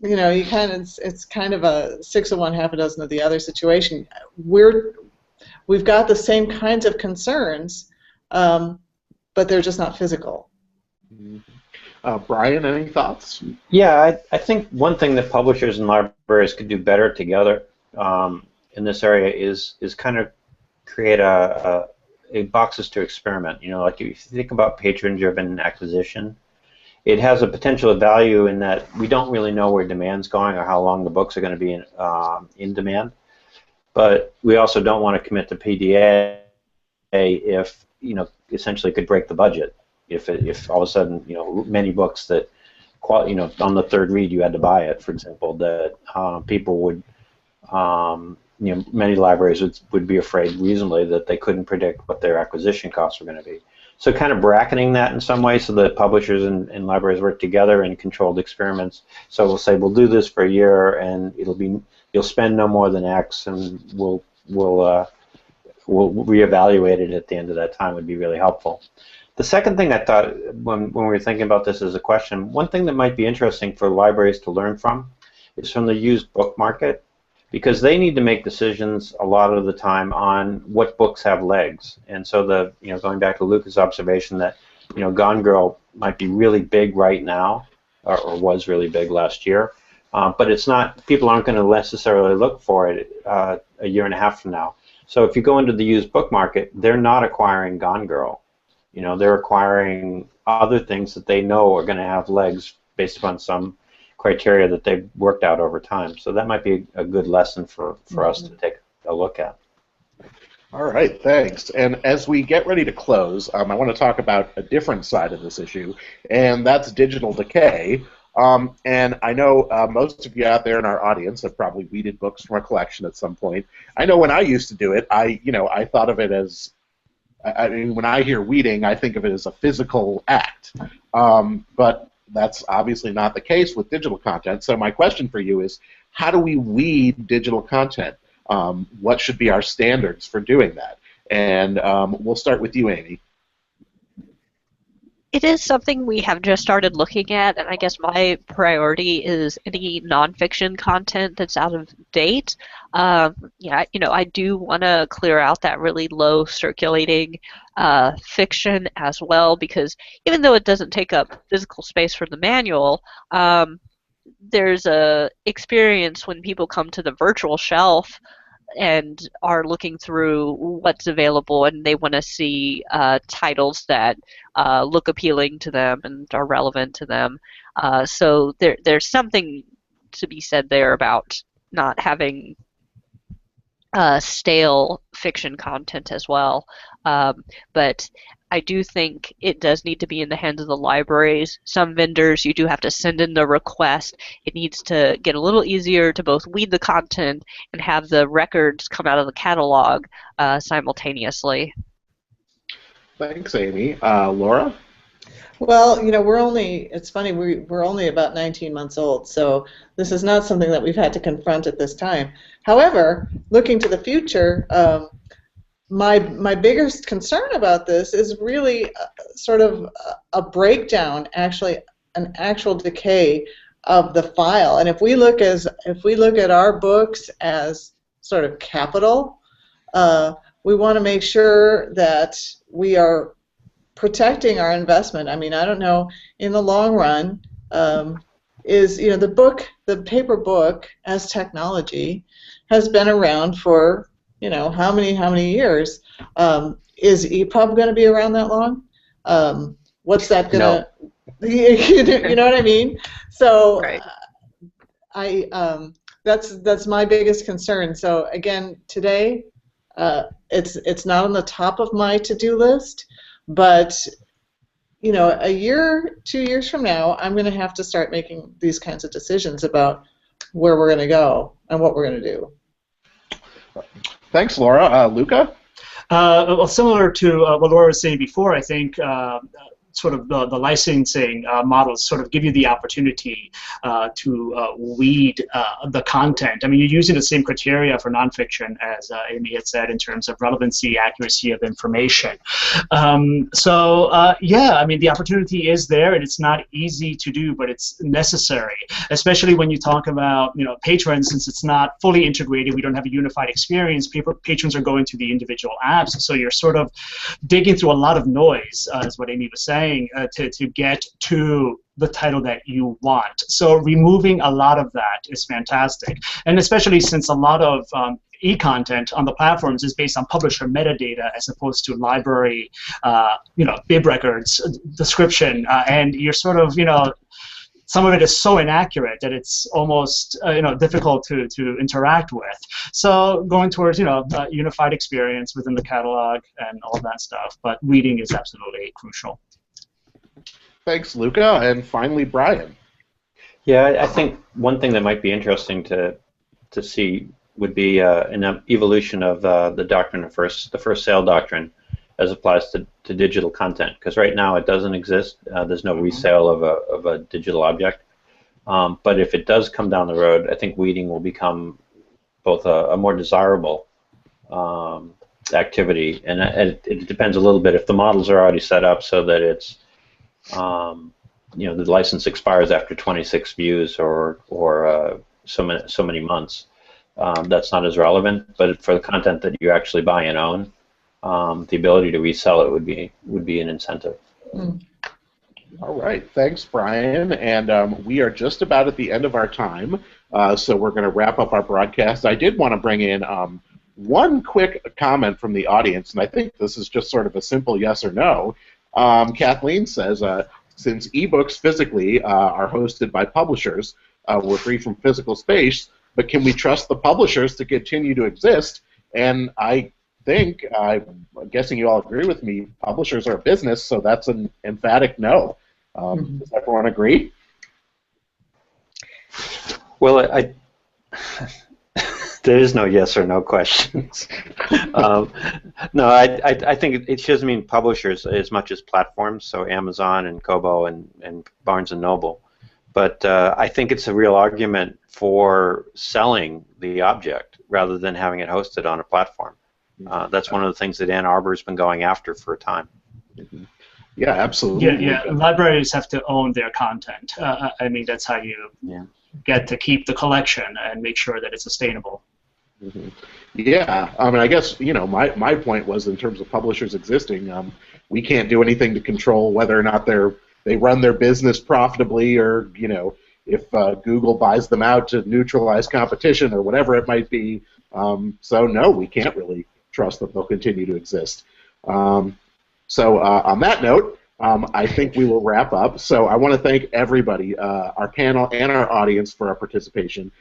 you know, it's kind of a 6 of one, half a dozen of the other situation. We've got the same kinds of concerns, but they're just not physical. Brian, any thoughts? Yeah, I think one thing that publishers and libraries could do better together in this area is kind of create a boxes to experiment. You know, like if you think about patron-driven acquisition, it has a potential of value in that we don't really know where demand's going or how long the books are going to be in demand. But we also don't want to commit to PDA if, you know, essentially could break the budget. If all of a sudden, you know, many books that, you know, on the third read you had to buy it, for example, that people would, you know, many libraries would be afraid reasonably that they couldn't predict what their acquisition costs were going to be. So kind of bracketing that in some way so that publishers and libraries work together in controlled experiments. So we'll say we'll do this for a year and you'll spend no more than X, and we'll reevaluate it at the end of that time would be really helpful. The second thing I thought when we were thinking about this as a question, one thing that might be interesting for libraries to learn from is from the used book market, because they need to make decisions a lot of the time on what books have legs. And so you know, going back to Luca's observation that, you know, Gone Girl might be really big right now, or was really big last year, but it's not. People aren't going to necessarily look for it a year and a half from now. So if you go into the used book market, they're not acquiring Gone Girl. You know, they're acquiring other things that they know are going to have legs based upon some criteria that they've worked out over time. So that might be a good lesson for us to take a look at. All right, thanks. And as we get ready to close, I want to talk about a different side of this issue, and that's digital decay. And I know most of you out there in our audience have probably weeded books from a collection at some point. I know when I used to do it, I thought of it as, I mean, when I hear weeding, I think of it as a physical act. But that's obviously not the case with digital content. So my question for you is, how do we weed digital content? What should be our standards for doing that? And we'll start with you, Amy. It is something we have just started looking at, and I guess my priority is any nonfiction content that's out of date. Yeah, you know, I do want to clear out that really low circulating fiction as well, because even though it doesn't take up physical space for the manual, there's a experience when people come to the virtual shelf and are looking through what's available, and they want to see titles that look appealing to them and are relevant to them. So there's something to be said there about not having stale fiction content as well. But I do think it does need to be in the hands of the libraries. Some vendors, you do have to send in the request. It needs to get a little easier to both weed the content and have the records come out of the catalog simultaneously. Thanks, Amy. Laura? Well, you know, it's funny, we're only about 19 months old, so this is not something that we've had to confront at this time. However, looking to the future, my biggest concern about this is really sort of a breakdown, actually, an actual decay of the file. And if we look at our books as sort of capital, we want to make sure that we are protecting our investment. I mean, I don't know, in the long run, is, the paper book as technology has been around for, how many years? Is EPUB going to be around that long? What's that going to, you know what I mean? So Right. that's my biggest concern. So again, today, it's not on the top of my to-do list, but a year, 2 years from now, I'm going to have to start making these kinds of decisions about where we're going to go and what we're going to do. Thanks, Laura. Luca? Well, similar to what Laura was saying before, I think sort of the licensing models sort of give you the opportunity to weed the content. I mean, you're using the same criteria for nonfiction as Amy had said in terms of relevancy, accuracy of information. Yeah, I mean, the opportunity is there, and it's not easy to do, but it's necessary, especially when you talk about, patrons, since it's not fully integrated, we don't have a unified experience, patrons are going to the individual apps, so you're sort of digging through a lot of noise, is what Amy was saying, to get to the title that you want. So removing a lot of that is fantastic, and especially since a lot of e-content on the platforms is based on publisher metadata as opposed to library, bib records, description, and you're sort of, some of it is so inaccurate that it's almost difficult to interact with. So going towards a unified experience within the catalog and all that stuff, but reading is absolutely crucial. Thanks, Luca. And finally, Brian. Yeah, I think one thing that might be interesting to see would be an evolution of the doctrine of the first sale doctrine as applies to digital content, because right now it doesn't exist. There's no resale of a digital object. But if it does come down the road, I think weeding will become both a more desirable activity, and it depends a little bit if the models are already set up so that it's the license expires after 26 views or so many months. That's not as relevant, but for the content that you actually buy and own, the ability to resell it would be an incentive. Mm. All right, thanks, Brian. And we are just about at the end of our time, so we're going to wrap up our broadcast. I did want to bring in one quick comment from the audience, and I think this is just sort of a simple yes or no. Kathleen says, since ebooks physically are hosted by publishers, we're free from physical space, but can we trust the publishers to continue to exist? And I think, I'm guessing you all agree with me, publishers are a business, so that's an emphatic no. Does everyone agree? Well, there is no yes or no questions. No, I think it doesn't mean publishers as much as platforms, so Amazon and Kobo and Barnes & Noble. But I think it's a real argument for selling the object rather than having it hosted on a platform. That's one of the things that Ann Arbor's been going after for a time. Yeah, absolutely. Yeah. Libraries have to own their content. I mean, that's how you get to keep the collection and make sure that it's sustainable. Yeah, I mean, I guess my point was in terms of publishers existing, we can't do anything to control whether or not they run their business profitably, or if Google buys them out to neutralize competition or whatever it might be. So no, we can't really trust that they'll continue to exist. So on that note, I think we will wrap up. So I want to thank everybody, our panel and our audience, for our participation.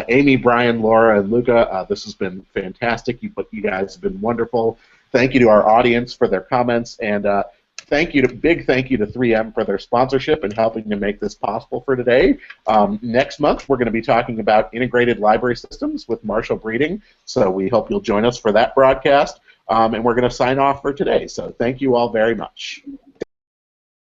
Amy, Brian, Laura, and Luca, this has been fantastic. You guys have been wonderful. Thank you to our audience for their comments, and big thank you to 3M for their sponsorship and helping to make this possible for today. Next month, we're going to be talking about integrated library systems with Marshall Breeding, so we hope you'll join us for that broadcast. And we're going to sign off for today. So thank you all very much.